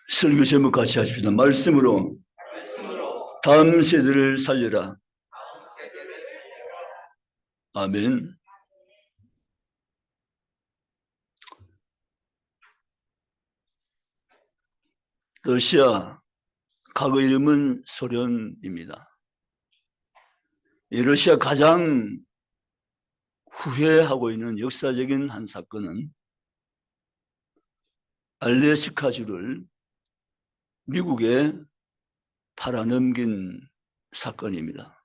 설교 제목 같이 하십시다. 말씀으로 다음 세대를 살려라. 아멘. 러시아 과거 이름은 소련입니다. 이 러시아 가장 후회하고 있는 역사적인 한 사건은 알래스카주를 미국에 팔아넘긴 사건입니다.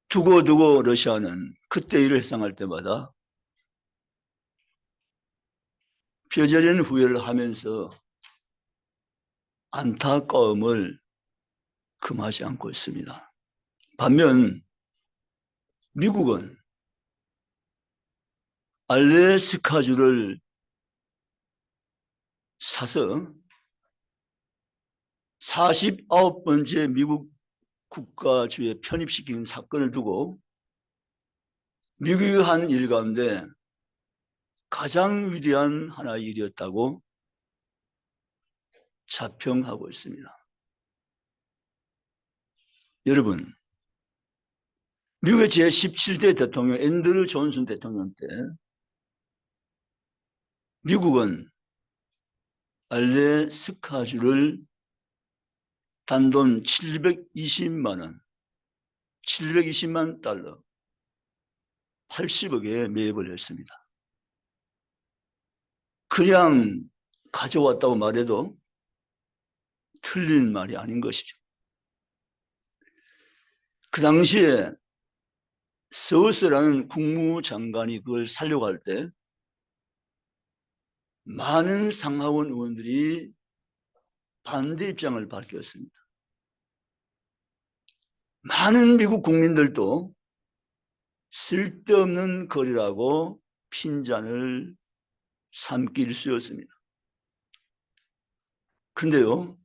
두고두고 러시아는 그때 일을 회상할 때마다 뼈저린 후회를 하면서 안타까움을 금하지 않고 있습니다. 반면 미국은 알래스카주를 사서 49번째 미국 국가주에 편입시킨 사건을 두고 미국이 한 일 가운데 가장 위대한 하나의 일이었다고 자평하고 있습니다. 여러분, 미국의 제17대 대통령 앤드류 존슨 대통령 때 미국은 알래스카주를 단돈 720만 원, 720만 달러, 80억에 매입을 했습니다. 그냥 가져왔다고 말해도 틀린 말이 아닌 것이죠. 그 당시에 서스라는 국무장관이 그걸 살려고 할 때 많은 상하원 의원들이 반대 입장을 밝혔습니다. 많은 미국 국민들도 쓸데없는 거리라고 핀잔을 삼길 수였습니다. 그런데요,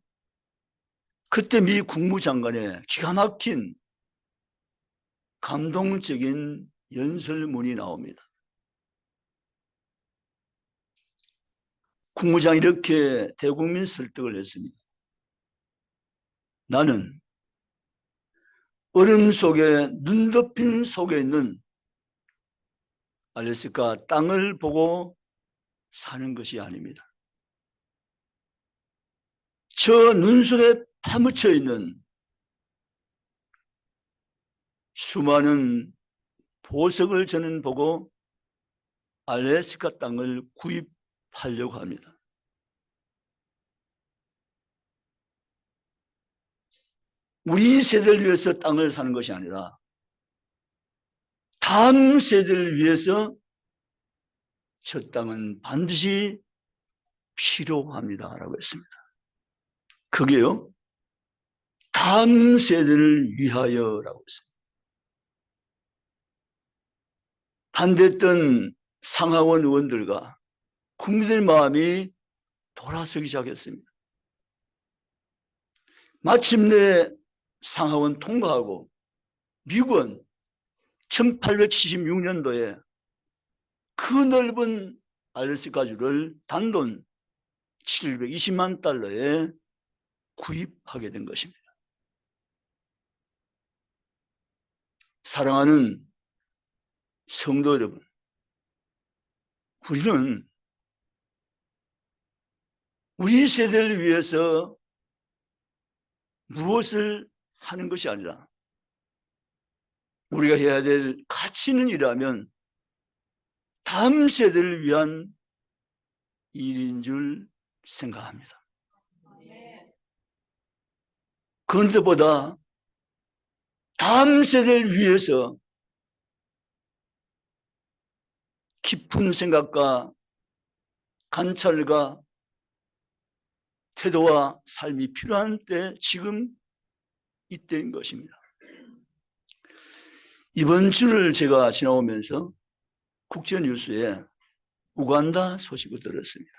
그때 미 국무장관의 기가 막힌 감동적인 연설문이 나옵니다. 국무장이 이렇게 대국민 설득을 했습니다. 나는 얼음 속에 눈 덮인 속에 있는 알래스카 땅을 보고 사는 것이 아닙니다. 저 눈 속에 파묻혀 있는 수많은 보석을 저는 보고 알래스카 땅을 구입하려고 합니다. 우리 세대를 위해서 땅을 사는 것이 아니라 다음 세대를 위해서 저 땅은 반드시 필요합니다라고 했습니다. 그게요, 다음 세대를 위하여라고 했습니다. 반대했던 상하원 의원들과 국민들 마음이 돌아서기 시작했습니다. 마침내 상하원 통과하고 미국은 1876년도에 그 넓은 알래스카주를 단돈 720만 달러에 구입하게 된 것입니다. 사랑하는 성도 여러분, 우리는 우리 세대를 위해서 무엇을 하는 것이 아니라 우리가 해야 될 가치 있는 일이라면 다음 세대를 위한 일인 줄 생각합니다. 그런데보다 다음 세대를 위해서 깊은 생각과 관찰과 태도와 삶이 필요한 때, 지금 이때인 것입니다. 이번 주를 제가 지나오면서 국제뉴스에 우간다 소식을 들었습니다.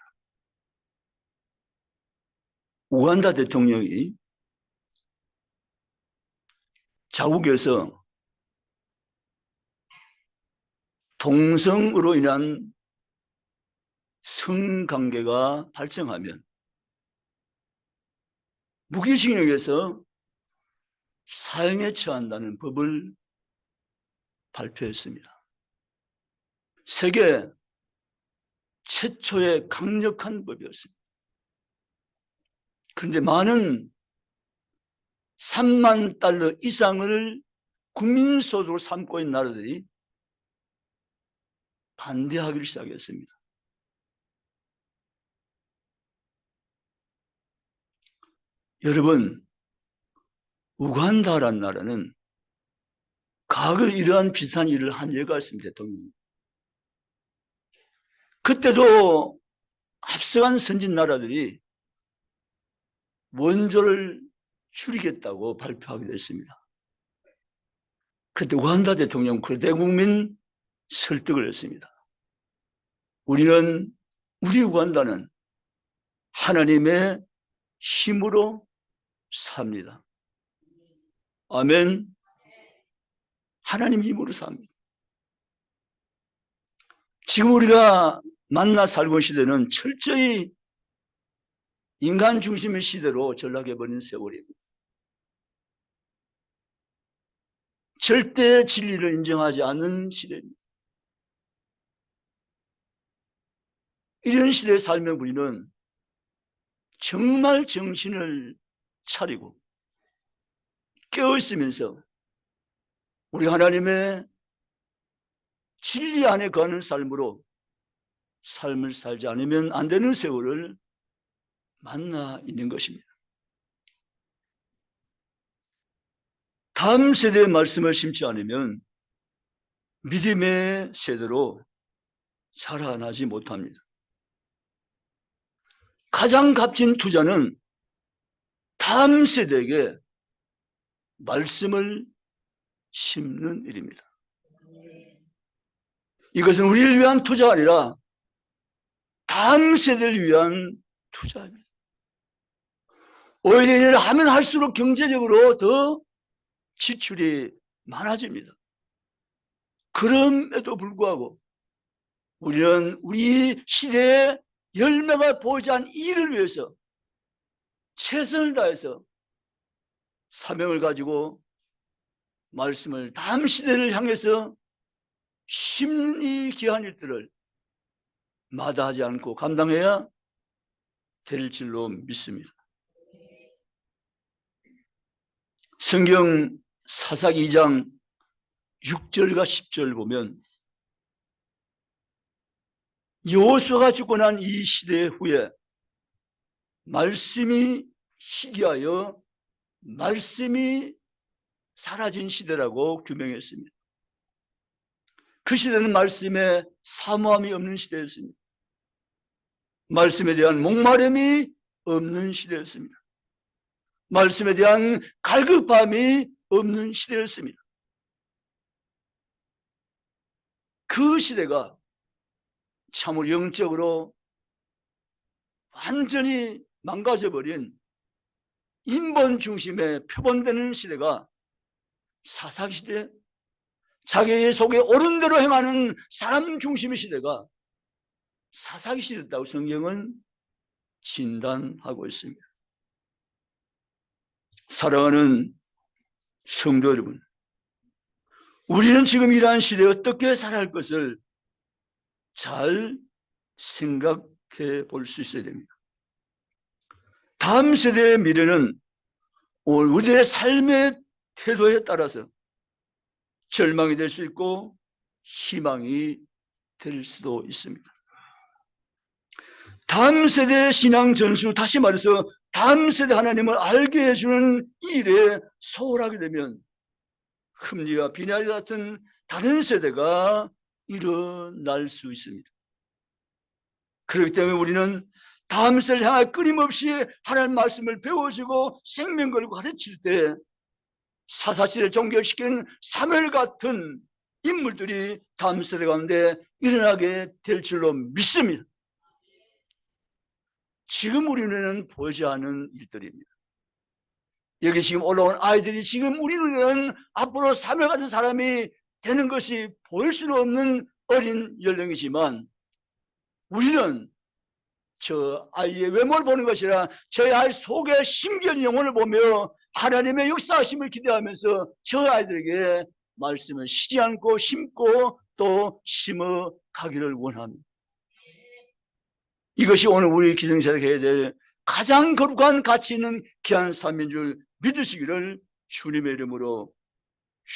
우간다 대통령이 자국에서 동성으로 인한 성관계가 발생하면 무기징역에서 사형에 처한다는 법을 발표했습니다. 세계 최초의 강력한 법이었습니다. 그런데 많은 3만 달러 이상을 국민소득으로 삼고 있는 나라들이 반대하기 시작했습니다. 여러분, 우간다라는 나라는 과거에 이러한 비슷한 일을 한 예가 있습니다. 대통령이. 그때도 앞서간 선진 나라들이 원조를 줄이겠다고 발표하기도 했습니다. 그때 우간다 대통령 그 대국민 설득을 했습니다. 우리 우간다는 하나님의 힘으로 삽니다. 아멘. 하나님 힘으로 삽니다. 지금 우리가 만나 살고 있는 시대는 철저히 인간 중심의 시대로 전락해버린 세월입니다. 절대 진리를 인정하지 않는 시대입니다. 이런 시대에 살면 우리는 정말 정신을 차리고 깨어있으면서 우리 하나님의 진리 안에 거하는 삶으로 삶을 살지 않으면 안 되는 세월을 만나 있는 것입니다. 다음 세대의 말씀을 심지 않으면 믿음의 세대로 자라나지 못합니다. 가장 값진 투자는 다음 세대에게 말씀을 심는 일입니다. 이것은 우리를 위한 투자가 아니라 다음 세대를 위한 투자입니다. 오히려 일을 하면 할수록 경제적으로 더 지출이 많아집니다. 그럼에도 불구하고 우리는 우리 시대의 열매가 보이지 않은 일을 위해서 최선을 다해서 사명을 가지고 말씀을 다음 시대를 향해서 심리 귀한 일들을 마다하지 않고 감당해야 될 줄로 믿습니다. 성경 사사기 2장 6절과 10절 보면 여호수아가 죽고 난 이 시대 후에 말씀이 희귀하여 말씀이 사라진 시대라고 규명했습니다. 그 시대는 말씀에 사모함이 없는 시대였습니다. 말씀에 대한 목마름이 없는 시대였습니다. 말씀에 대한 갈급함이 없는 시대였습니다. 그 시대가 참으로 영적으로 완전히 망가져버린 인본 중심에 표본되는 시대가 사사기 시대, 자기 속에 옳은 대로 행하는 사람 중심의 시대가 사사기 시대였다고 성경은 진단하고 있습니다. 사랑하는 성도 여러분, 우리는 지금 이러한 시대에 어떻게 살아야 할 것을 잘 생각해 볼 수 있어야 됩니다. 다음 세대의 미래는 우리의 삶의 태도에 따라서 절망이 될 수 있고 희망이 될 수도 있습니다. 다음 세대의 신앙 전수, 다시 말해서 다음 세대 하나님을 알게 해주는 일에 소홀하게 되면 흠리와 비나리 같은 다른 세대가 일어날 수 있습니다. 그렇기 때문에 우리는 다음 세대를 향해 끊임없이 하나님 말씀을 배워주고 생명 걸고 가르칠 때 사사시대를 종결시킨 사무엘 같은 인물들이 다음 세대 가운데 일어나게 될 줄로 믿습니다. 지금 우리는 보이지 않는 일들입니다. 여기 지금 올라온 아이들이 지금 우리 눈에는 앞으로 사무엘 같은 사람이 되는 것이 보일 수는 없는 어린 연령이지만 우리는 저 아이의 외모를 보는 것이라 저 아이 속에 심겨진 영혼을 보며 하나님의 역사하심을 기대하면서 저 아이들에게 말씀을 쉬지 않고 심고 또 심어 가기를 원합니다. 이것이 오늘 우리 기성세대가 해야 될 가장 거룩한 가치 있는 귀한 삶인 줄 믿으시기를 주님의 이름으로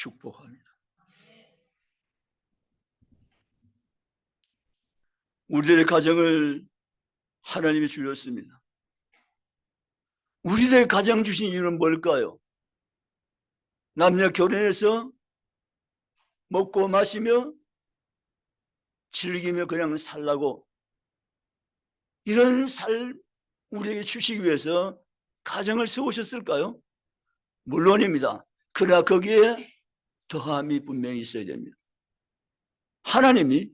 축복합니다. 우리들의 가정을 하나님이 주셨습니다. 우리들의 가정 주신 이유는 뭘까요? 남녀 결혼해서 먹고 마시며 즐기며 그냥 살라고 이런 삶 우리에게 주시기 위해서 가정을 세우셨을까요? 물론입니다. 그러나 거기에 더함이 분명히 있어야 됩니다. 하나님이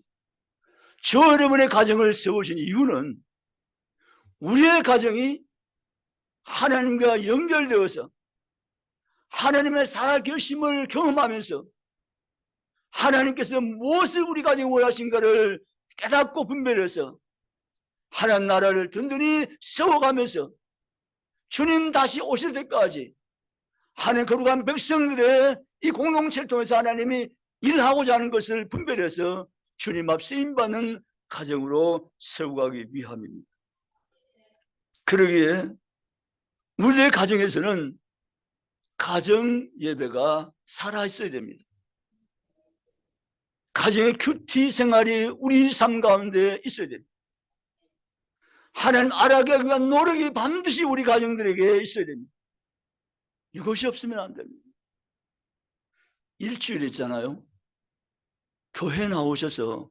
저 여러분의 가정을 세우신 이유는 우리의 가정이 하나님과 연결되어서 하나님의 살아계심을 경험하면서 하나님께서 무엇을 우리 가정에 원하신가를 깨닫고 분별해서 하나님 나라를 든든히 세워가면서 주님 다시 오실 때까지 하나님 거룩한 백성들의 이 공동체를 통해서 하나님이 일하고자 하는 것을 분별해서 주님 앞 쓰임받는 가정으로 세워가기 위함입니다. 그러기에 우리의 가정에서는 가정 예배가 살아있어야 됩니다. 가정의 큐티 생활이 우리 삶 가운데 있어야 됩니다. 하나님 알아가기 위한 노력이 반드시 우리 가정들에게 있어야 됩니다. 이것이 없으면 안 됩니다. 일주일 있잖아요. 교회 나오셔서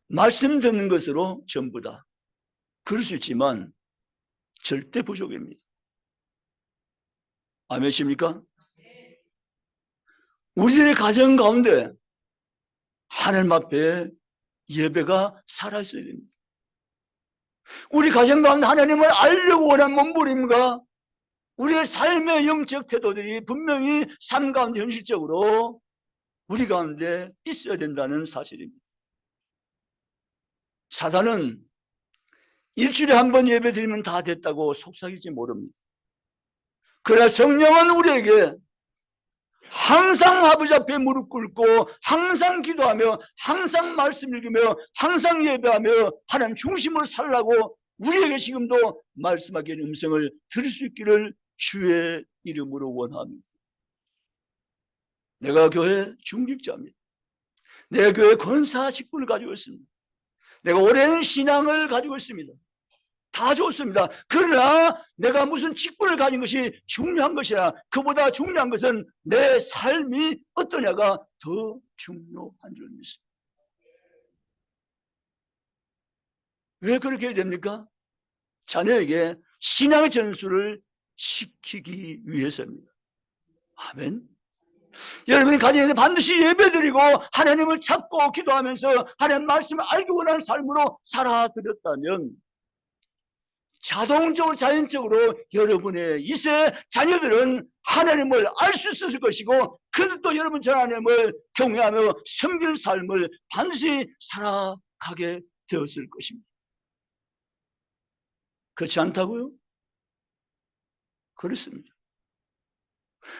말씀 듣는 것으로 전부다. 그럴 수 있지만 절대 부족입니다. 아멘이십니까? 우리들의 가정 가운데 하나님 앞에 예배가 살아있어야 됩니다. 우리 가정 가운데 하나님을 알려고 원하는 몸부림과 우리의 삶의 영적 태도들이 분명히 삶 가운데 현실적으로 우리 가운데 있어야 된다는 사실입니다. 사단은 일주일에 한 번 예배 드리면 다 됐다고 속삭일지 모릅니다. 그러나 성령은 우리에게 항상 아버지 앞에 무릎 꿇고 항상 기도하며 항상 말씀 읽으며 항상 예배하며 하나님 중심으로 살라고 우리에게 지금도 말씀하기는 음성을 들을 수 있기를 주의 이름으로 원합니다. 내가 교회 중직자입니다. 내가 교회 권사 직분을 가지고 있습니다. 내가 오랜 신앙을 가지고 있습니다. 다 좋습니다. 그러나 내가 무슨 직분을 가진 것이 중요한 것이라 그보다 중요한 것은 내 삶이 어떠냐가 더 중요한 줄 믿습니다. 왜 그렇게 해야 됩니까? 자녀에게 신앙의 전수를 시키기 위해서입니다. 아멘. 여러분이 가정에서 반드시 예배드리고 하나님을 찾고 기도하면서 하나님 말씀을 알기 원하는 삶으로 살아드렸다면 자동적으로 자연적으로 여러분의 이세 자녀들은 하나님을 알 수 있을 것이고 그들도 여러분 저 하나님을 경외하며 섬길 삶을 반드시 살아가게 되었을 것입니다. 그렇지 않다고요? 그렇습니다.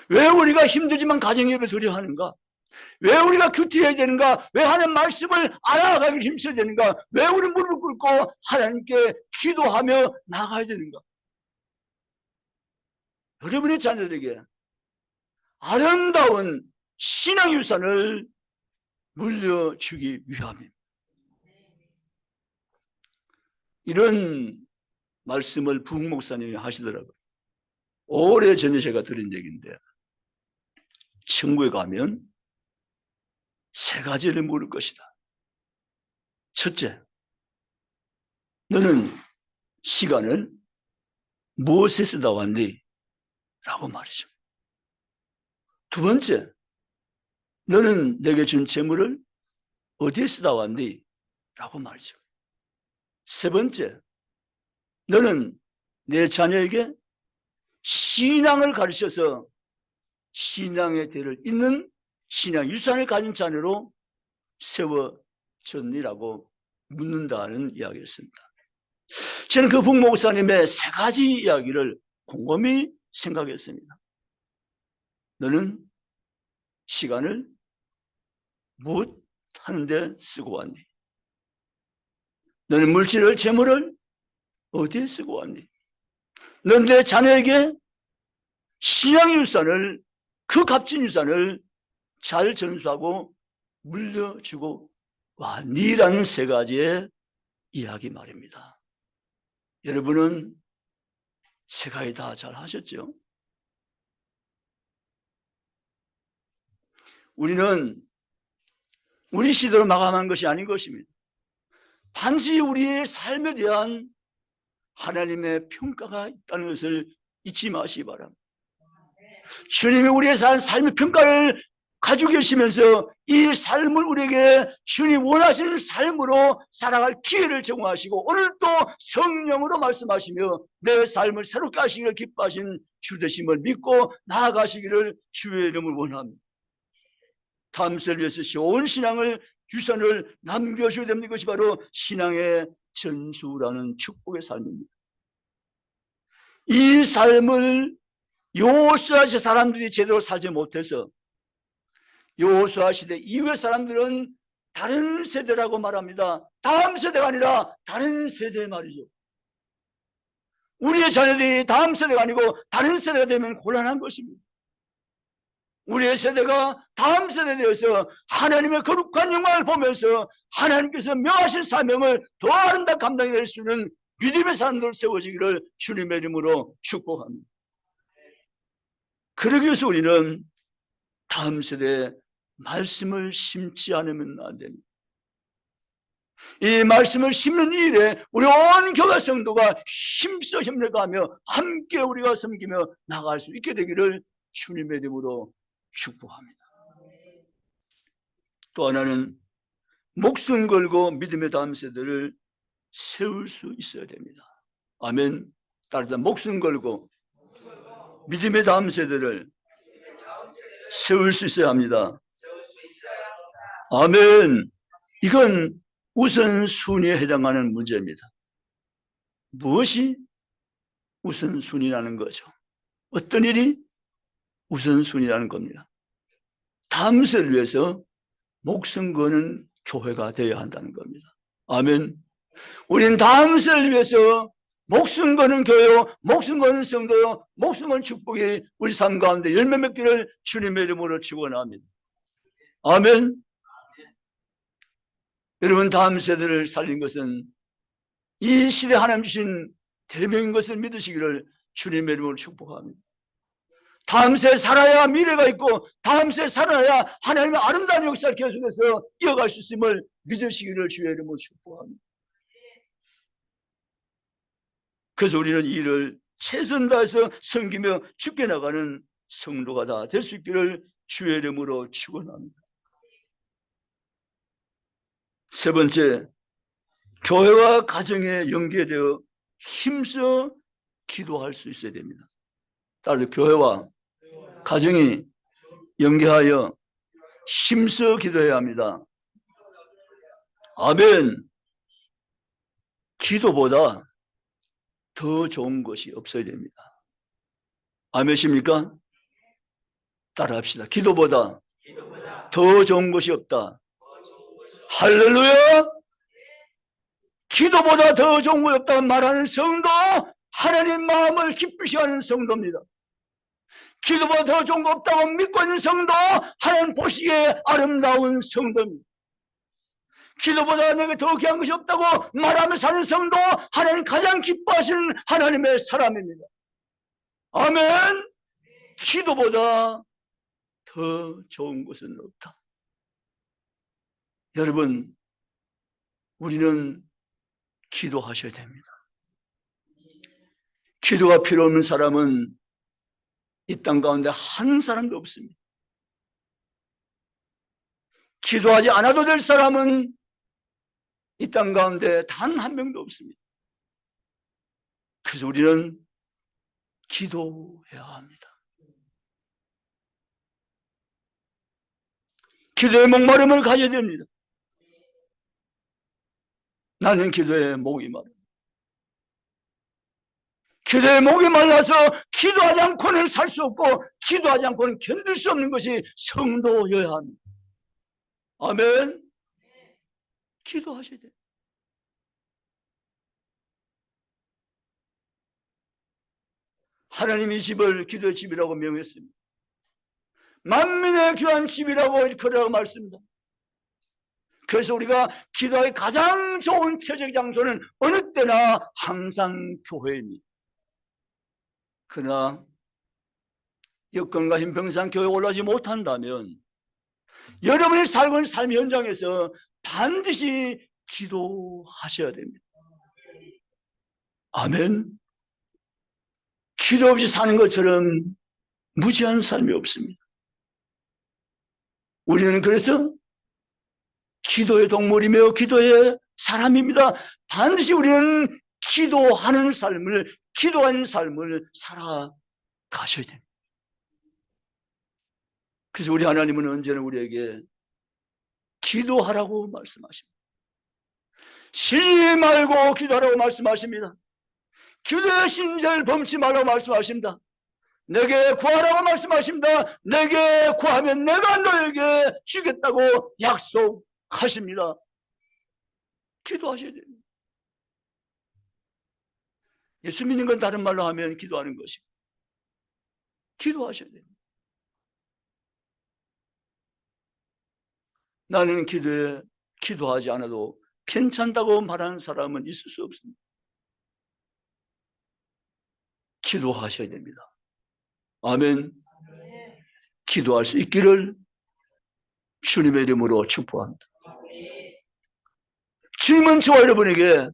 왜 우리가 힘들지만 가정예배 드려야 하는가? 왜 우리가 큐티해야 되는가? 왜 하나님 말씀을 알아가기 힘써야 되는가? 왜 우리 무릎 꿇고 하나님께 기도하며 나가야 되는가? 여러분의 자녀들에게 아름다운 신앙 유산을 물려주기 위함입니다. 이런 말씀을 부목사님이 하시더라고요. 오래전에 제가 들은 얘기인데 천국에 가면 세 가지를 물을 것이다. 첫째, 너는 시간을 무엇에 쓰다 왔니? 라고 말이죠. 두 번째, 너는 내게 준 재물을 어디에 쓰다 왔니? 라고 말이죠. 세 번째, 너는 내 자녀에게 신앙을 가르쳐서 신앙의 대를 잇는 신앙 유산을 가진 자녀로 세워졌니라고 묻는다는 이야기였습니다. 저는 그 북목사님의 세 가지 이야기를 곰곰이 생각했습니다. 너는 시간을 무엇 하는데 쓰고 왔니? 너는 물질을, 재물을 어디에 쓰고 왔니? 넌 내 자녀에게 신앙유산을, 그 값진 유산을 잘 전수하고 물려주고 왔니라는 세 가지의 이야기 말입니다. 여러분은 세 가지 다 잘 하셨죠? 우리는 우리 시대로 마감한 것이 아닌 것입니다. 반드시 우리의 삶에 대한 하나님의 평가가 있다는 것을 잊지 마시기 바랍니다. 주님이 우리의 삶의 평가를 가지고 계시면서 이 삶을 우리에게 주님 원하시는 삶으로 살아갈 기회를 제공하시고 오늘도 성령으로 말씀하시며 내 삶을 새롭게 하시기를 기뻐하신 주 되심을 믿고 나아가시기를 주의 이름을 원합니다. 다음 세를 위해서 온 신앙을 유산을 남겨주셔야 됩니다. 이것이 바로 신앙의 전수라는 축복의 삶입니다. 이 삶을 여호수아 시대 사람들이 제대로 살지 못해서 여호수아 시대 이후의 사람들은 다른 세대라고 말합니다. 다음 세대가 아니라 다른 세대 말이죠. 우리의 자녀들이 다음 세대가 아니고 다른 세대가 되면 곤란한 것입니다. 우리의 세대가 다음 세대에 대해서 하나님의 거룩한 영광을 보면서 하나님께서 명하신 사명을 더 아름답게 감당해낼 수 있는 믿음의 사람들 세워지기를 주님의 이름으로 축복합니다. 그러기 위해서 우리는 다음 세대에 말씀을 심지 않으면 안 됩니다. 이 말씀을 심는 일에 우리 온 교회 성도가 힘써 협력하며 함께 우리가 섬기며 나갈 수 있게 되기를 주님의 이름으로 축복합니다. 또 하나는 목숨 걸고 믿음의 다음 세대를 세울 수 있어야 됩니다. 아멘. 따라서 목숨 걸고 믿음의 다음 세대를 세울 수 있어야 합니다. 아멘. 이건 우선순위에 해당하는 문제입니다. 무엇이 우선순위라는 거죠? 어떤 일이 우선순위라는 겁니다. 다음 세를 위해서 목숨 거는 교회가 되어야 한다는 겁니다. 아멘. 우리는 다음 세를 위해서 목숨 거는 교회요, 목숨 거는 성도요, 목숨 거는 축복이 우리 삶 가운데 열매 맺기를 주님의 이름으로 축원합니다. 아멘. 여러분, 다음 세대를 살린 것은 이 시대 하나님 주신 대명인 것을 믿으시기를 주님의 이름으로 축복합니다. 다음 세에 살아야 미래가 있고 다음 세에 살아야 하나님의 아름다운 역사를 계속해서 이어갈 수 있음을 믿으시기를 주의 이름으로 축복합니다. 그래서 우리는 이 일을 최선 다해서 섬기며 죽게 나가는 성도가 다 될 수 있기를 주의 이름으로 축원합니다. 세 번째, 교회와 가정에 연계되어 힘써 기도할 수 있어야 됩니다. 따라서 교회와 가정이 연계하여 힘써 기도해야 합니다. 아멘. 기도보다 더 좋은 것이 없어야 됩니다. 아멘이십니까? 따라합시다. 기도보다 더 좋은 것이 없다. 할렐루야! 기도보다 더 좋은 것이 없다고 말하는 성도, 하나님 마음을 기쁘시 하는 성도입니다. 기도보다 더 좋은 거 없다고 믿고 있는 성도, 하나님 보시기에 아름다운 성도입니다. 기도보다 내게 더 귀한 것이 없다고 말하며 사는 성도, 하나님 가장 기뻐하시는 하나님의 사람입니다. 아멘. 기도보다 더 좋은 것은 없다. 여러분, 우리는 기도하셔야 됩니다. 기도가 필요 없는 사람은 이 땅 가운데 한 사람도 없습니다. 기도하지 않아도 될 사람은 이 땅 가운데 단 한 명도 없습니다. 그래서 우리는 기도해야 합니다. 기도의 목마름을 가져야 됩니다. 나는 기도에 목이 마릅니다. 기도의 목이 말라서 기도하지 않고는 살 수 없고 기도하지 않고는 견딜 수 없는 것이 성도여야 합니다. 아멘. 기도하셔야 돼요. 하나님이 이 집을 기도의 집이라고 명했습니다. 만민의 귀한 집이라고 그러라고 말씀입니다. 그래서 우리가 기도의 가장 좋은 최적 장소는 어느 때나 항상 교회입니다. 그러나 여건과 형편상 교회에 올라오지 못한다면 여러분이 살고 있는 삶 현장에서 반드시 기도하셔야 됩니다. 아멘. 기도 없이 사는 것처럼 무지한 삶이 없습니다. 우리는 그래서 기도의 동물이며 기도의 사람입니다. 반드시 우리는 기도하는 삶을, 기도하는 삶을 살아가셔야 됩니다. 그래서 우리 하나님은 언제나 우리에게 기도하라고 말씀하십니다. 쉬지 말고 기도하라고 말씀하십니다. 기도의 신자를 범치 말라고 말씀하십니다. 내게 구하라고 말씀하십니다. 내게 구하면 내가 너에게 주겠다고 약속하십니다. 기도하셔야 됩니다. 예수 믿는 건 다른 말로 하면 기도하는 것입니다. 기도하셔야 됩니다. 나는 기도하지 않아도 괜찮다고 말하는 사람은 있을 수 없습니다. 기도하셔야 됩니다. 아멘. 기도할 수 있기를 주님의 이름으로 축복합니다. 주님은 저와 여러분에게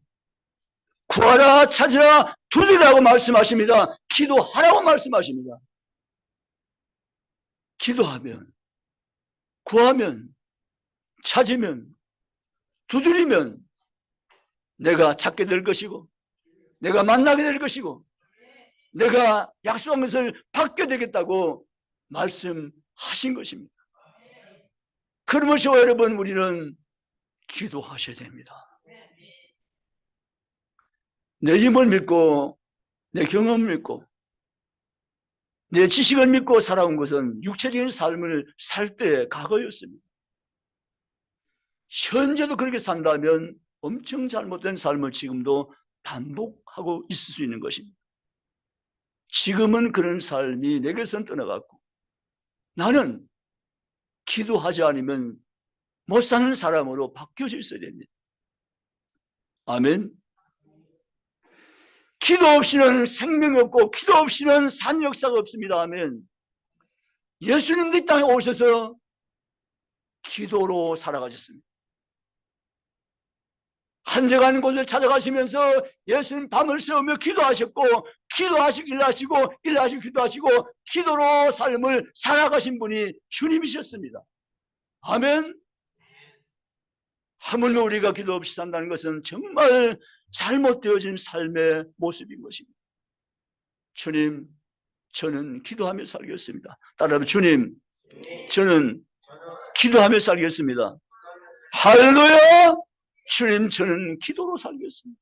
구하라, 찾으라, 두드리라고 말씀하십니다. 기도하라고 말씀하십니다. 기도하면, 구하면, 찾으면, 두드리면 내가 찾게 될 것이고 내가 만나게 될 것이고 내가 약속한 것을 받게 되겠다고 말씀하신 것입니다. 그러면 저와 여러분 우리는 기도하셔야 됩니다. 내 힘을 믿고 내 경험을 믿고 내 지식을 믿고 살아온 것은 육체적인 삶을 살 때의 과거였습니다. 현재도 그렇게 산다면 엄청 잘못된 삶을 지금도 반복하고 있을 수 있는 것입니다. 지금은 그런 삶이 내게선 떠나갔고 나는 기도하지 않으면 못 사는 사람으로 바뀌어져 있어야 됩니다. 아멘. 기도 없이는 생명이 없고 기도 없이는 산 역사가 없습니다. 아멘. 예수님도 이 땅에 오셔서 기도로 살아가셨습니다. 한적한 곳을 찾아가시면서 예수님 밤을 새우며 기도하셨고 기도하시고 일하시고 기도하시고 기도로 삶을 살아가신 분이 주님이셨습니다. 아멘. 하물며 우리가 기도 없이 산다는 것은 정말 잘못되어진 삶의 모습인 것입니다. 주님, 저는 기도하며 살겠습니다. 따라하면 주님, 저는 기도하며 살겠습니다. 할렐루야! 주님, 저는 기도로 살겠습니다.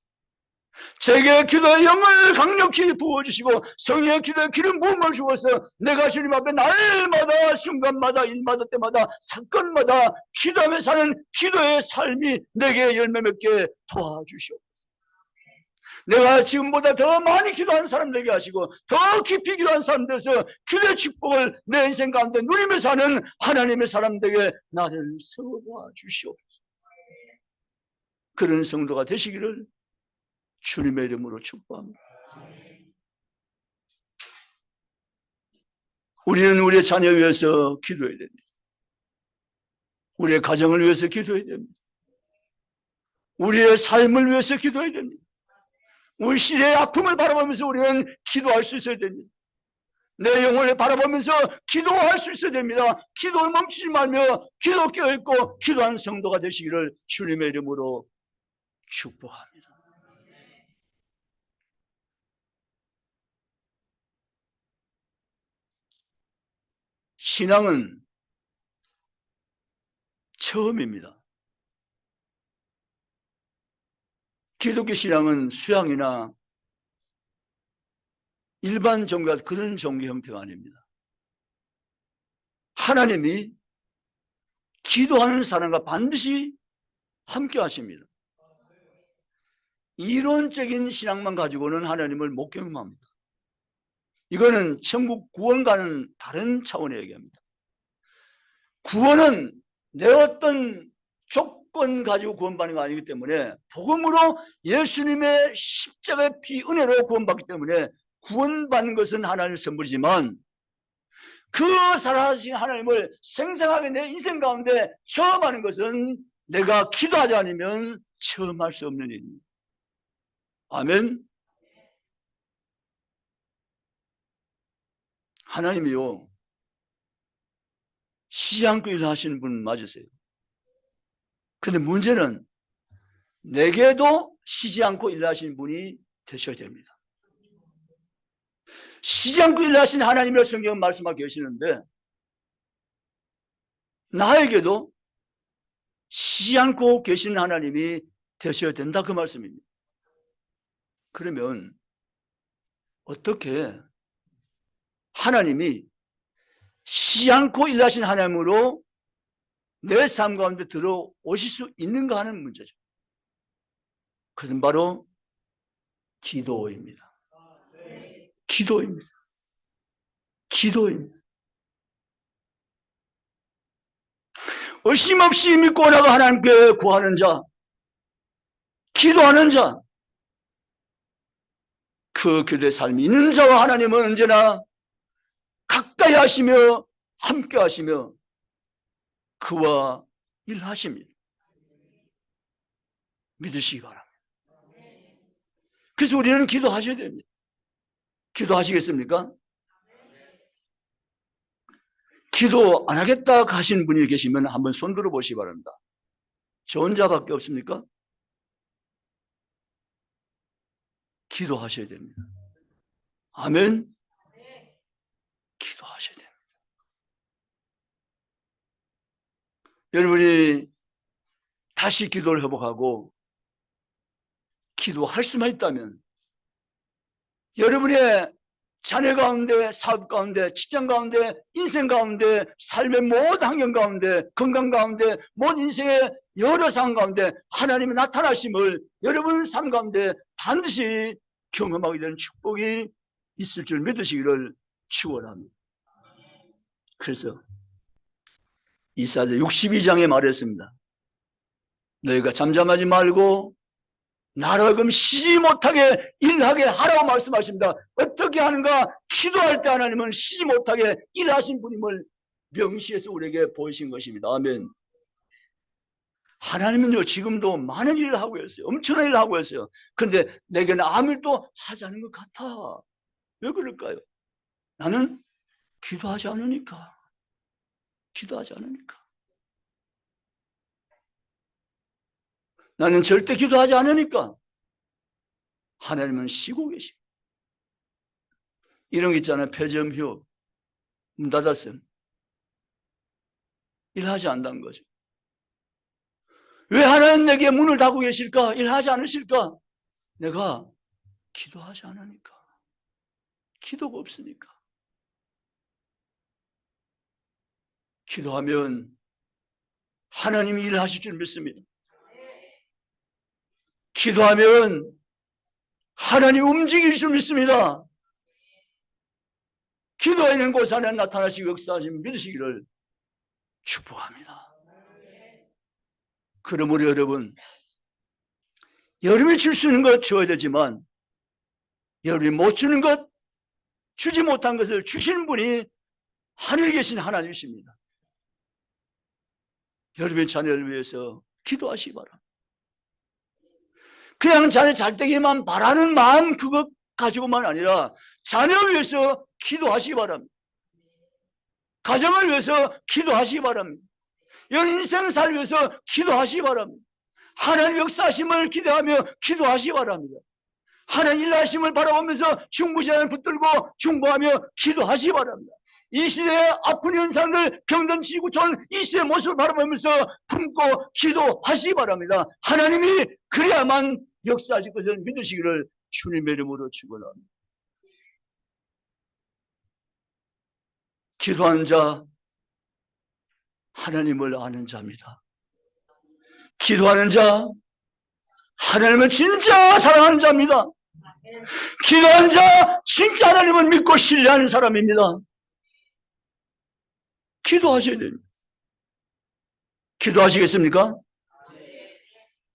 제게 기도의 영을 강력히 부어주시고 성령의 기도의 기름 부음을 주어서 내가 주님 앞에 날마다 순간마다 일마다 때마다 사건마다 기도하며 사는 기도의 삶이 내게 열매 맺게 도와주시옵소서. 내가 지금보다 더 많이 기도하는 사람 되게 하시고 더 깊이 기도하는 사람 돼서 기도의 축복을 내 인생 가운데 누리며 사는 하나님의 사람 되게 나를 세워주시옵소서. 그런 성도가 되시기를 주님의 이름으로 축복합니다. 우리는 우리의 자녀를 위해서 기도해야 됩니다. 우리의 가정을 위해서 기도해야 됩니다. 우리의 삶을 위해서 기도해야 됩니다. 우리 시대의 아픔을 바라보면서 우리는 기도할 수 있어야 됩니다. 내 영혼을 바라보면서 기도할 수 있어야 됩니다. 기도를 멈추지 말며 기도 깨어있고 기도하는 성도가 되시기를 주님의 이름으로 축복합니다. 신앙은 처음입니다. 기독교 신앙은 수양이나 일반 종교가 그런 종교 형태가 아닙니다. 하나님이 기도하는 사람과 반드시 함께 하십니다. 이론적인 신앙만 가지고는 하나님을 못 경험합니다. 이거는 천국 구원과는 다른 차원의 얘기합니다. 구원은 내 어떤 조건 가지고 구원받는 거 아니기 때문에 복음으로 예수님의 십자가의 피 은혜로 구원받기 때문에 구원받는 것은 하나님의 선물이지만 그 살아계신 하나님을 생생하게 내 인생 가운데 체험하는 것은 내가 기도하지 않으면 체험할 수 없는 일입니다. 아멘. 하나님이요, 쉬지 않고 일하시는 분 맞으세요. 근데 문제는 내게도 쉬지 않고 일하시는 분이 되셔야 됩니다. 쉬지 않고 일하시는 하나님이라고 성경은 말씀하고 계시는데 나에게도 쉬지 않고 계시는 하나님이 되셔야 된다 그 말씀입니다. 그러면 어떻게 하나님이 쉬지 않고 일하시는 하나님으로 내 삶 가운데 들어오실 수 있는가 하는 문제죠. 그것은 바로 기도입니다. 기도입니다. 기도입니다. 의심 없이 믿고 나가 하나님께 구하는 자, 기도하는 자, 그 기도의 삶이 있는 자와 하나님은 언제나 가까이 하시며 함께 하시며 그와 일하십니다. 믿으시기 바랍니다. 그래서 우리는 기도하셔야 됩니다. 기도하시겠습니까? 기도 안 하겠다 하신 분이 계시면 한번 손 들어보시기 바랍니다. 저 혼자밖에 없습니까? 기도하셔야 됩니다. 아멘. 기도하셔야 됩니다. 여러분이 다시 기도를 회복하고 기도할 수만 있다면 여러분의 자녀 가운데, 사업 가운데, 직장 가운데, 인생 가운데, 삶의 모든 환경 가운데, 건강 가운데, 모든 인생의 여러 상황 가운데 하나님의 나타나심을 여러분 삶 가운데 반드시 경험하게 되는 축복이 있을 줄 믿으시기를 축원합니다. 그래서 이사야 62장에 말했습니다. 너희가 잠잠하지 말고 나라금 쉬지 못하게 일하게 하라고 말씀하십니다. 어떻게 하는가? 기도할 때 하나님은 쉬지 못하게 일하신 분임을 명시해서 우리에게 보이신 것입니다. 아멘. 하나님은요 지금도 많은 일을 하고 있어요. 엄청난 일을 하고 있어요. 그런데 내게는 아무 일도 하지 않은 것 같아. 왜 그럴까요? 나는 기도하지 않으니까. 기도하지 않으니까. 나는 절대 기도하지 않으니까. 하나님은 쉬고 계십니다. 이런 게 있잖아요. 폐점휴. 문 닫았어요. 일하지 않는다는 거죠. 왜 하나님 내게 문을 닫고 계실까? 일하지 않으실까? 내가 기도하지 않으니까. 기도가 없으니까. 기도하면 하나님이 일하실 줄 믿습니다. 기도하면 하나님 움직일 줄 믿습니다. 기도에 있는 곳에 하나님 나타나시고 역사하시면 믿으시기를 축복합니다. 그러므로 여러분이 줄 수 있는 것 줘야 되지만 여러분이 못 주는 것, 주지 못한 것을 주시는 분이 하늘에 계신 하나님이십니다. 여러분의 자녀를 위해서 기도하시기 바랍니다. 그냥 자녀 잘 되기만 바라는 마음 그것 가지고만 아니라 자녀를 위해서 기도하시기 바랍니다. 가정을 위해서 기도하시기 바랍니다. 여러분 인생 살 위해서 기도하시기 바랍니다. 하나님 역사하심을 기대하며 기도하시기 바랍니다. 하나님 일하심을 바라보면서 중부지안을 붙들고 중보하며 기도하시기 바랍니다. 이 시대의 아픈 현상들, 병든 지구촌, 이 시대의 모습을 바라보면서 품고 기도하시기 바랍니다. 하나님이 그래야만 역사하실 것을 믿으시기를 주님의 이름으로 축원합니다. 기도하는 자, 하나님을 아는 자입니다. 기도하는 자, 하나님을 진짜 사랑하는 자입니다. 기도하는 자, 진짜 하나님을 믿고 신뢰하는 사람입니다. 기도하셔야 됩니다. 기도하시겠습니까?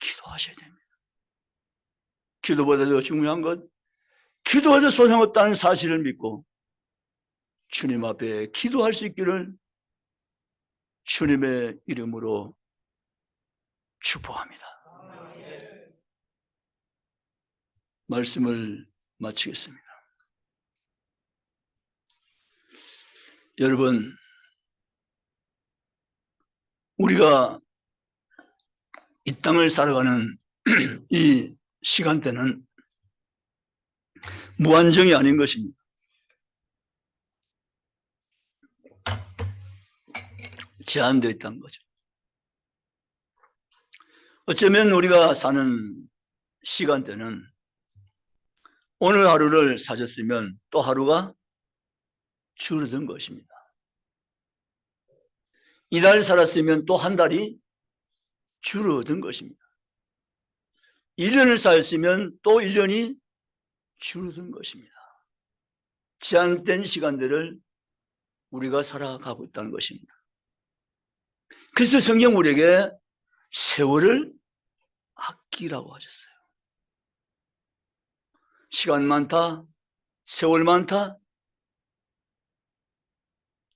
기도하셔야 됩니다. 기도보다 더 중요한 것, 기도해도 소용없다는 사실을 믿고 주님 앞에 기도할 수 있기를 주님의 이름으로 축복합니다. 말씀을 마치겠습니다. 여러분, 우리가 이 땅을 살아가는 이 시간대는 무한정이 아닌 것입니다. 제한되어 있다는 거죠. 어쩌면 우리가 사는 시간대는 오늘 하루를 사셨으면 또 하루가 줄어든 것입니다. 이달 살았으면 또 한 달이 줄어든 것입니다. 1년을 살았으면 또 1년이 줄어든 것입니다. 제한된 시간들을 우리가 살아가고 있다는 것입니다. 그래서 성경 우리에게 세월을 아끼라고 하셨어요. 시간 많다, 세월 많다,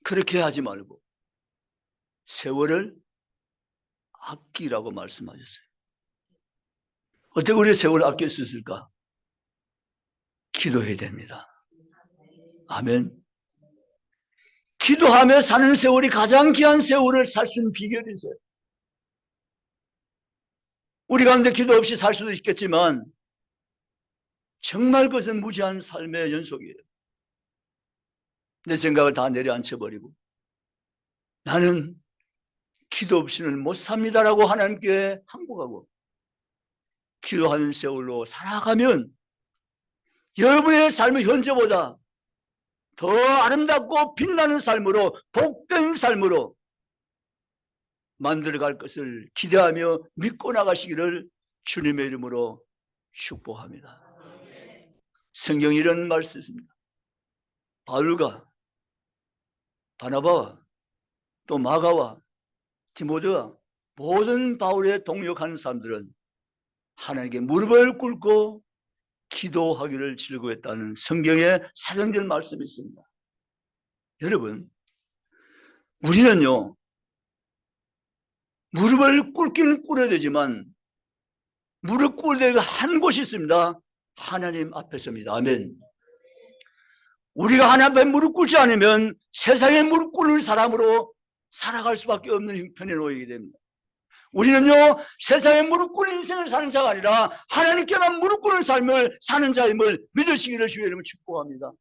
그렇게 하지 말고 세월을 아끼라고 말씀하셨어요. 어떻게 우리 세월을 아낄 수 있을까? 기도해야 됩니다. 아멘. 기도하며 사는 세월이 가장 귀한 세월을 살 수 있는 비결이 있어요. 우리 가운데 기도 없이 살 수도 있겠지만 정말 그것은 무지한 삶의 연속이에요. 내 생각을 다 내려앉혀버리고 나는 기도 없이는 못 삽니다라고 하나님께 항복하고 기도하는 세월로 살아가면 여러분의 삶의 현재보다 더 아름답고 빛나는 삶으로, 복된 삶으로 만들어갈 것을 기대하며 믿고 나가시기를 주님의 이름으로 축복합니다. 성경이 이런 말씀을 씁니다. 바울과 바나바와 또 마가와 디모데와 모든 바울의 동역하는 사람들은 하나님께 무릎을 꿇고 기도하기를 즐거워했다는 성경의 사정된 말씀이 있습니다. 여러분, 우리는요, 무릎을 꿇기는 꿇어야 되지만 무릎 꿇을 때가 한 곳이 있습니다. 하나님 앞에서입니다. 아멘. 우리가 하나님 앞에 무릎 꿇지 않으면 세상에 무릎 꿇는 사람으로 살아갈 수밖에 없는 형편에 놓이게 됩니다. 우리는요, 세상에 무릎 꿇는 인생을 사는 자가 아니라 하나님께만 무릎 꿇는 삶을 사는 자임을 믿으시기를 주의 이름으로 축복합니다.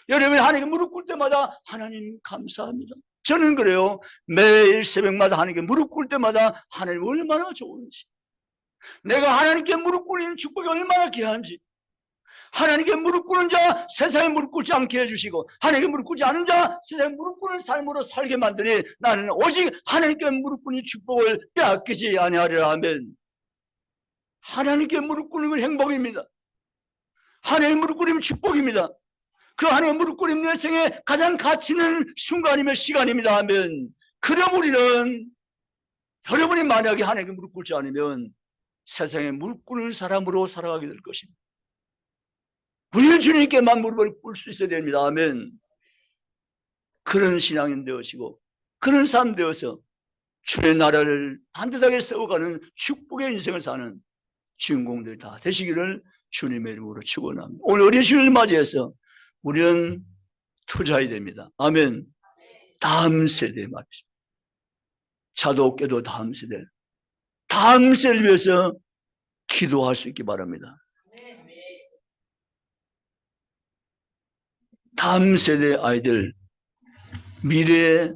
여러분이 하나님께 무릎 꿇을 때마다 하나님 감사합니다. 저는 그래요. 매일 새벽마다 하나님께 무릎 꿇을 때마다 하나님 얼마나 좋은지, 내가 하나님께 무릎 꿇는 축복이 얼마나 귀한지, 하나님께 무릎 꿇는 자 세상에 무릎 꿇지 않게 해주시고 하나님께 무릎 꿇지 않은 자 세상에 무릎 꿇는 삶으로 살게 만드니 나는 오직 하나님께 무릎 꿇는 축복을 빼앗기지 아니하리라. 아멘. 하나님께 무릎 꿇는 건 행복입니다. 하나님께 무릎 꿇으면 축복입니다. 그 하나님께 무릎 꿇으면 내 생에 가장 가치 있는 순간이며 시간입니다. 아멘. 그럼 우리는, 여러분이 만약에 하나님께 무릎 꿇지 않으면 세상에 무릎 꿇는 사람으로 살아가게 될 것입니다. 우리는 주님께만 무릎을 꿇을 수 있어야 됩니다. 아멘. 그런 신앙인 되어지고 그런 삶 되어서 주의 나라를 반듯하게 세워가는 축복의 인생을 사는 주인공들이 다 되시기를 주님의 이름으로 축원합니다. 오늘 우리 주일을 맞이해서 우리는 투자해야 됩니다. 아멘. 다음 세대 말이죠. 차도 없게도 다음 세대를 위해서 기도할 수 있기 바랍니다. 다음 세대 아이들 미래의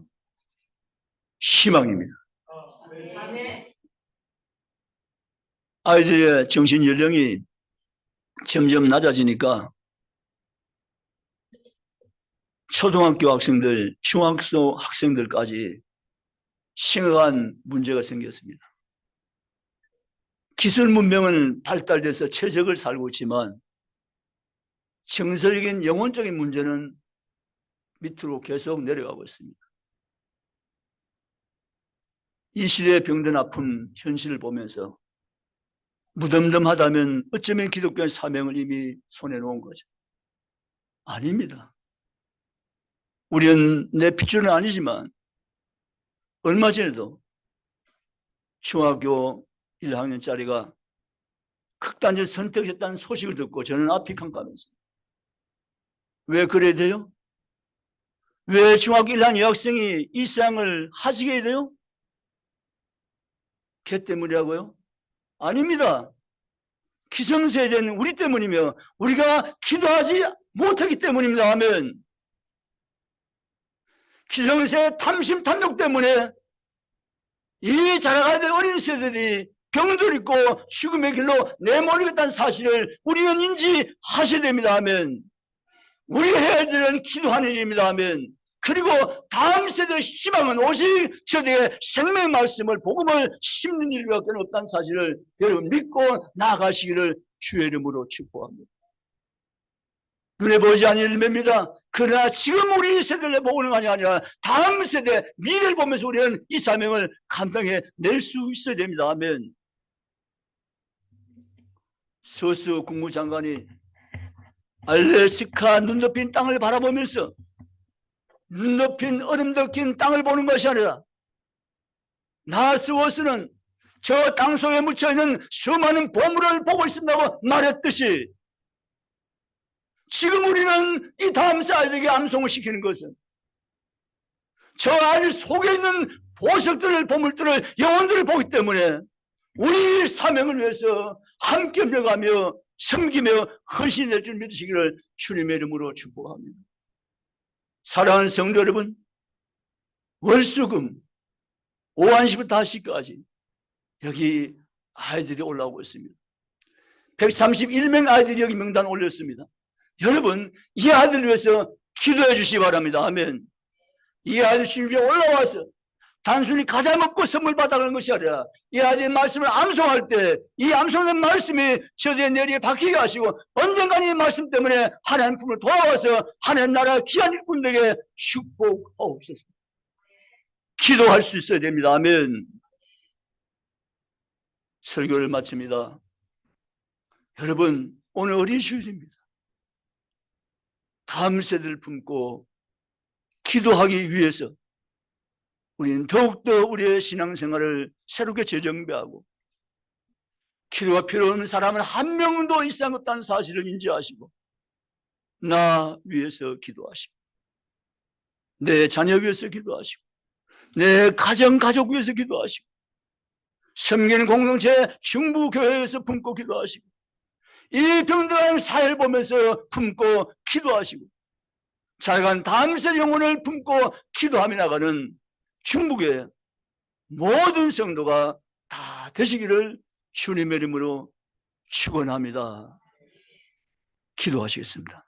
희망입니다. 아이들의 정신 연령이 점점 낮아지니까 초등학교 학생들, 중학교 학생들까지 심각한 문제가 생겼습니다. 기술 문명은 발달돼서 최적을 살고 있지만 정서적인 영혼적인 문제는 밑으로 계속 내려가고 있습니다. 이 시대의 병든 아픈 현실을 보면서 무덤덤하다면 어쩌면 기독교의 사명을 이미 손에 놓은 거죠. 아닙니다. 우리는 내 핏줄은 아니지만 얼마 전에도 중학교 1학년짜리가 극단적 선택했다는 소식을 듣고 저는 앞이 깜깜했어요. 왜 그래야 돼요? 왜 중학교 1학년 여학생이 이 세상을 하시게 돼요? 걔 때문이라고요? 아닙니다. 기성세대는 우리 때문이며 우리가 기도하지 못하기 때문입니다. 하면 기성세대 탐심 탐욕 때문에 이 자라가야 될 어린 세대들이 병들 있고 죽음의 길로 내몰리겠다는 사실을 우리는 인지하셔야 됩니다. 하면 우리가 해야 되는 기도하는 일입니다. 하면 그리고 다음 세대의 희망은 오직 저들의 생명의 말씀을 복음을 심는 일밖에 없다는 사실을 여러분 믿고 나아가시기를 주의 이름으로 축복합니다. 눈에 보이지 않는 일입니다. 그러나 지금 우리 세대를 보는 것이 아니라 다음 세대 미래를 보면서 우리는 이 사명을 감당해낼 수 있어야 됩니다. 아멘. 서수 국무장관이 알래스카 눈 덮인 땅을 바라보면서 눈 덮인 얼음 덮인 땅을 보는 것이 아니라 나스워스는 저 땅속에 묻혀있는 수많은 보물을 보고 있습니다고 말했듯이 지금 우리는 이 다음 세대에게 암송을 시키는 것은 저 안 속에 있는 보석들을, 보물들을, 영혼들을 보기 때문에 우리 사명을 위해서 함께 뛰어가며 섬기며 헌신할 줄 믿으시기를 주님의 이름으로 축복합니다. 사랑하는 성도 여러분, 월수금 오한시부터 다시까지 여기 아이들이 올라오고 있습니다. 131명 아이들이 여기 명단 올렸습니다. 여러분, 이 아이들을 위해서 기도해 주시기 바랍니다. 아멘. 이 아이들 주님께 올라와서 단순히 과자 먹고 선물 받아가는 것이 아니라 이 아이들의 말씀을 암송할 때 이 암송된 말씀이 저들의 뇌리에 박히게 하시고 언젠간 이 말씀 때문에 하나님 품을 돌아와서 하나님 나라 귀한 일꾼들에게 축복하옵소서. 기도할 수 있어야 됩니다. 아멘. 설교를 마칩니다. 여러분, 오늘 어린 휴일입니다. 다음 세대를 품고 기도하기 위해서 우리는 더욱더 우리의 신앙생활을 새롭게 재정비하고 기도가 필요 없는 사람은 한 명도 이상 없다는 사실을 인지하시고 나 위해서 기도하시고 내 자녀 위해서 기도하시고 내 가족 위해서 기도하시고 섬기는 공동체 중부교회에서 품고 기도하시고 이 병들어가는 사회를 보면서 품고 기도하시고 자간 다음 세대 영혼을 품고 기도하며 나가는 중국의 모든 성도가 다 되시기를 주님의 이름으로 축원합니다. 기도하시겠습니다.